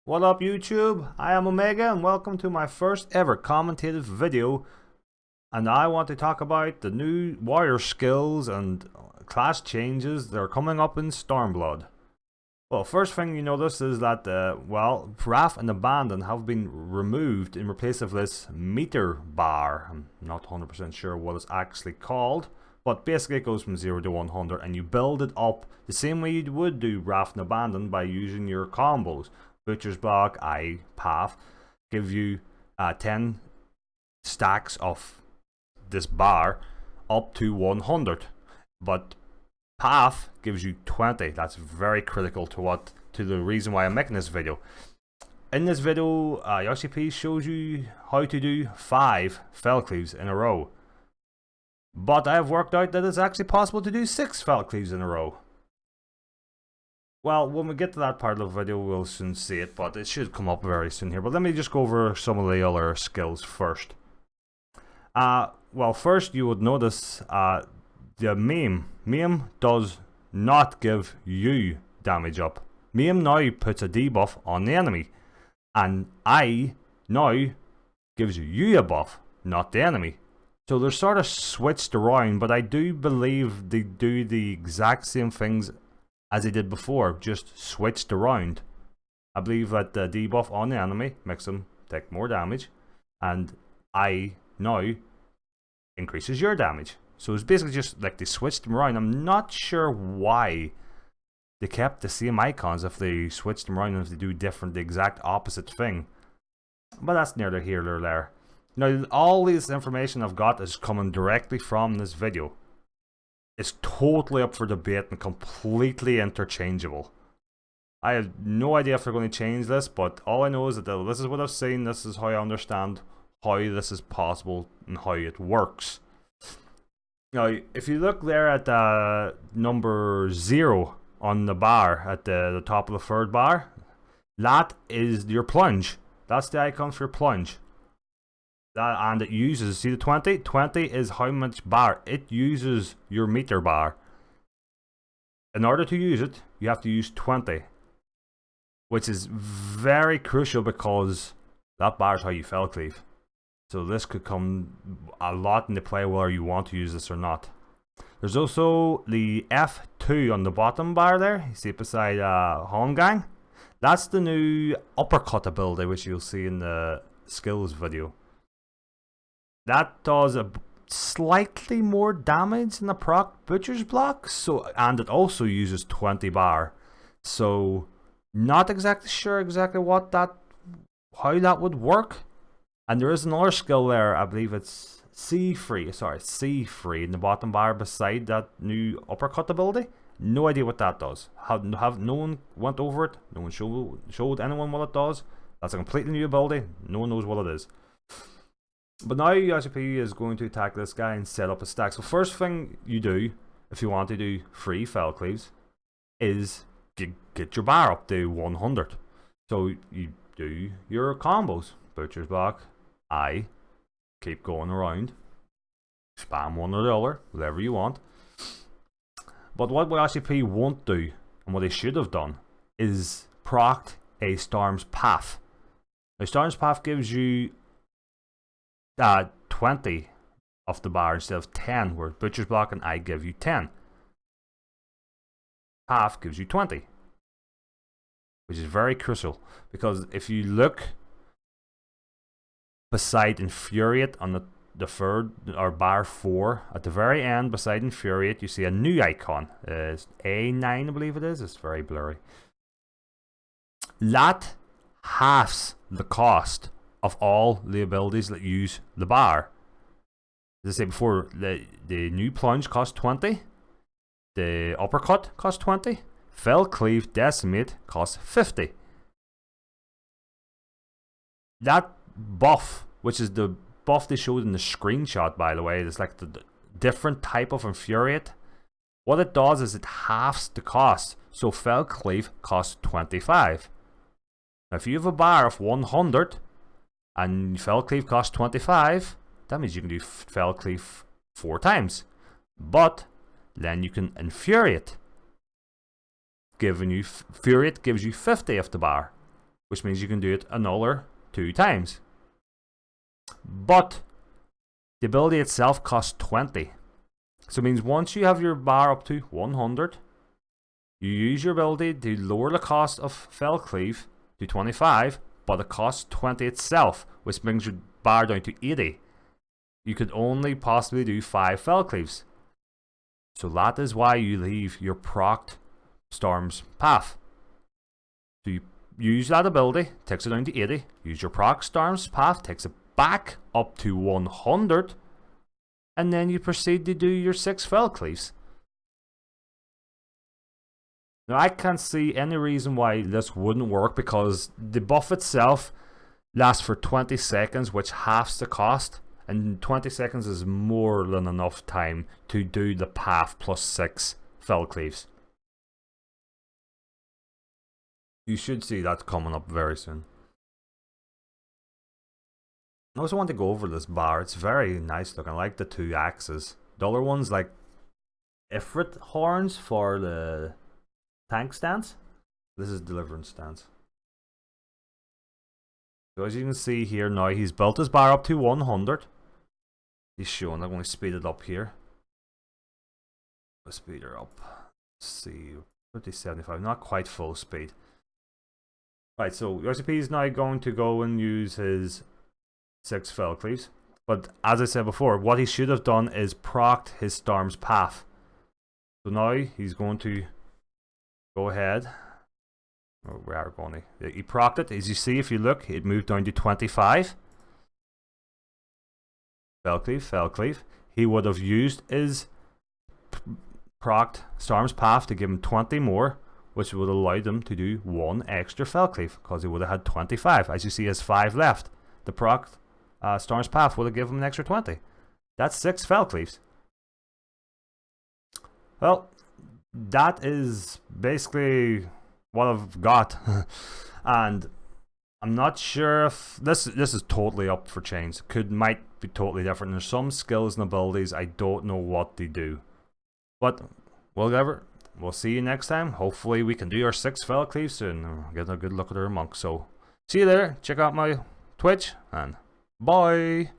What up YouTube? I am Omega and welcome to my first ever commentative video, and I want to talk about the new warrior skills and class changes that are coming up in Stormblood. Well, first thing you notice is that Wrath and Abandon have been removed in replace of this meter bar. I'm not 100% sure what it's actually called, but basically it goes from 0 to 100 and you build it up the same way you would do Wrath and Abandon by using your combos. Butcher's Block, Path give you 10 stacks of this bar up to 100, but Path gives you 20. That's very critical to the reason why I'm making this video. In this video, Yoshi shows you how to do 5 fell cleaves in a row, but I have worked out that it's actually possible to do 6 fell cleaves in a row. Well, when we get to that part of the video, we'll soon see it, but it should come up very soon here. But let me just go over some of the other skills first. Well, first you would notice the Maim. Maim does not give you damage up. Maim now puts a debuff on the enemy, and I now gives you a buff, not the enemy. So they're sort of switched around, but I do believe they do the exact same things as they did before, just switched around. I believe that the debuff on the enemy makes them take more damage, and I now increases your damage. So it's basically just like they switched them around. I'm not sure why they kept the same icons if they switched them around and if they do the exact opposite thing. But that's neither here nor there. Now, all this information I've got is coming directly from this video. It's totally up for debate and completely interchangeable. I have no idea if they're going to change this, but all I know is that this is what I've seen, this is how I understand how this is possible and how it works. Now, if you look there at number 0 on the bar, at the top of the third bar, that is your plunge. That's the icon for your plunge. And it uses, see the 20? 20 is how much bar. It uses your meter bar. In order to use it, you have to use 20. Which is very crucial because that bar is how you fell cleave. So this could come a lot into play whether you want to use this or not. There's also the F2 on the bottom bar there. You see it beside Holmgang. That's the new uppercut ability which you'll see in the skills video. That does a slightly more damage than the proc Butcher's Block, and it also uses 20 bar. So not exactly sure how that would work. And there is another skill there, I believe it's C3 in the bottom bar beside that new uppercut ability. No idea what that does. No one went over it. No one showed anyone what it does. That's a completely new ability. No one knows what it is. But now Yoshi is going to attack this guy and set up a stack. So first thing you do, if you want to do 3 fell cleaves, is get your bar up to 100. So you do your combos. Butcher's Block, keep going around. Spam one or the other, whatever you want. But what Yoshi won't do, and what he should have done, is proc a Storm's Path. Now Storm's Path gives you 20 of the bar instead of 10, where Butcher's Block and I give you 10. Path gives you 20, which is very crucial, because if you look beside Infuriate on the third, or bar 4, at the very end beside Infuriate, you see a new icon. It's A9, I believe it is. It's very blurry. That halves the cost of all the abilities that use the bar. As I said before, the new plunge costs 20, the uppercut costs 20, fell cleave decimate costs 50. That buff, which is the buff they showed in the screenshot, by the way, it's like the different type of Infuriate. What it does is it halves the cost. So fell cleave costs 25. Now if you have a bar of 100 and fell cleave costs 25, that means you can do fell cleave 4 times. But then you can Infuriate. Infuriate gives you 50 of the bar. which means you can do it another 2 times. But the ability itself costs 20. So it means once you have your bar up to 100, you use your ability to lower the cost of fell cleave to 25, but it costs 20 itself, which brings your bar down to 80. You could only possibly do 5 fell cleaves. So that is why you leave your procced Storm's Path. So you use that ability, takes it down to 80, use your proc Storm's Path, takes it back up to 100, and then you proceed to do your 6 fell cleaves. Now I can't see any reason why this wouldn't work, because the buff itself lasts for 20 seconds, which halves the cost, and 20 seconds is more than enough time to do the path plus 6 fell cleaves. You should see that coming up very soon. I also want to go over this bar. It's very nice looking. I like the 2 axes. The other one's like Ifrit horns for the tank stance. This is deliverance stance. So as you can see here now, he's built his bar up to 100. He's showing, I'm going to speed it up here. Let's speed her up. Let's see, 5075, not quite full speed. Right, so RCP is now going to go and use his 6 fell cleaves. But as I said before, what he should have done is procced his Storm's Path. So now he's going to go ahead. Oh, we are going to. He procced it. As you see, if you look, it moved down to 25. Fell cleave, fell cleave. He would have used his procced Storm's Path to give him 20 more, which would have allowed him to do 1 extra fell cleave, because he would have had 25. As you see, he has 5 left. The procced Storm's Path would have given him an extra 20. That's 6 fell cleaves. Well, that is basically what I've got. And I'm not sure if this is totally up for change. Might be totally different. There's some skills and abilities I don't know what they do, but whatever. We'll see you next time. Hopefully we can do our 6 fell cleaves soon and get a good look at our monk. So see you later. Check out my Twitch and bye.